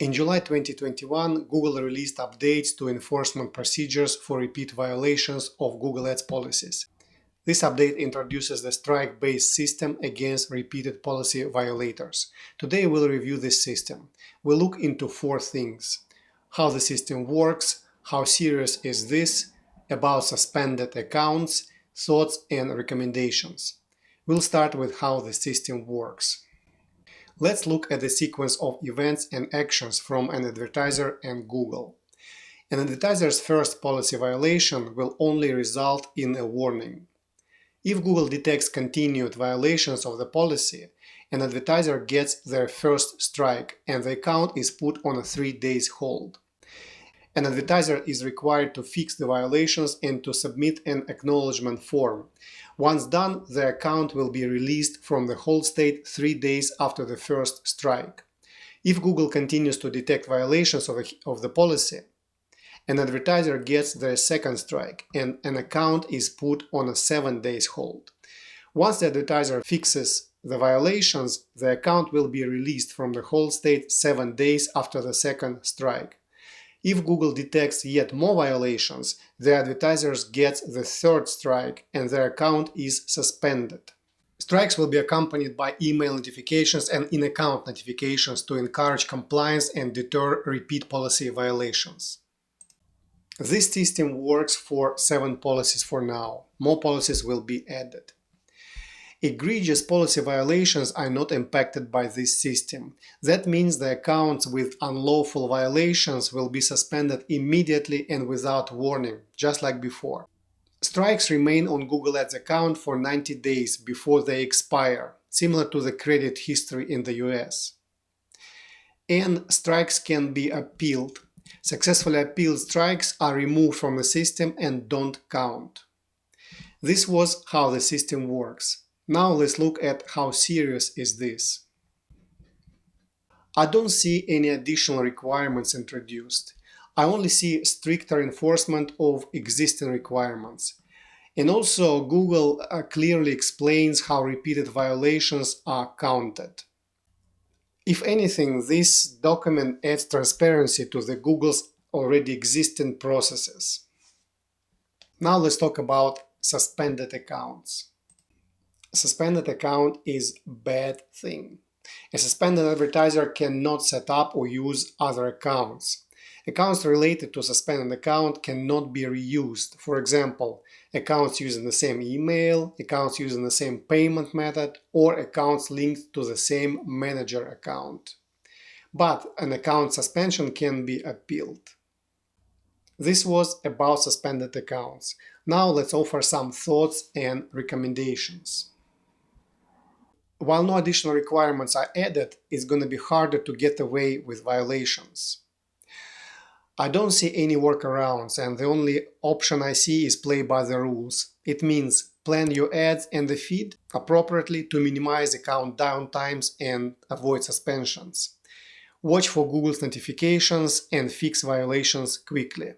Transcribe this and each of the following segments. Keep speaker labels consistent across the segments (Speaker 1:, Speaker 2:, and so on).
Speaker 1: In July 2021, Google released updates to enforcement procedures for repeat violations of Google Ads policies. This update introduces the strike-based system against repeated policy violators. Today we'll review this system. We'll look into four things: how the system works, how serious is this, about suspended accounts, thoughts and recommendations. We'll start with how the system works. Let's look at the sequence of events and actions from an advertiser and Google. An advertiser's first policy violation will only result in a warning. If Google detects continued violations of the policy, an advertiser gets their first strike and the account is put on a 3-day hold. An advertiser is required to fix the violations and to submit an acknowledgement form. Once done, the account will be released from the hold state 3 days after the first strike. If Google continues to detect violations of the policy, an advertiser gets their second strike and an account is put on a 7-day hold. Once the advertiser fixes the violations, the account will be released from the hold state 7 days after the second strike. If Google detects yet more violations, the advertiser gets the third strike and their account is suspended. Strikes will be accompanied by email notifications and in-account notifications to encourage compliance and deter repeat policy violations. This system works for 7 policies for now. More policies will be added. Egregious policy violations are not impacted by this system. That means the accounts with unlawful violations will be suspended immediately and without warning, just like before. Strikes remain on Google Ads account for 90 days before they expire, similar to the credit history in the US. And strikes can be appealed. Successfully appealed strikes are removed from the system and don't count. This was how the system works. Now let's look at how serious is this. I don't see any additional requirements introduced. I only see stricter enforcement of existing requirements. And also Google clearly explains how repeated violations are counted. If anything, this document adds transparency to the Google's already existing processes. Now let's talk about suspended accounts. A suspended account is a bad thing. A suspended advertiser cannot set up or use other accounts. Accounts related to a suspended account cannot be reused. For example, accounts using the same email, accounts using the same payment method, or accounts linked to the same manager account. But an account suspension can be appealed. This was about suspended accounts. Now let's offer some thoughts and recommendations. While no additional requirements are added, it's going to be harder to get away with violations. I don't see any workarounds, and the only option I see is play by the rules. It means plan your ads and the feed appropriately to minimize account downtimes and avoid suspensions. Watch for Google's notifications and fix violations quickly.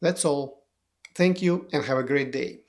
Speaker 1: That's all. Thank you and have a great day.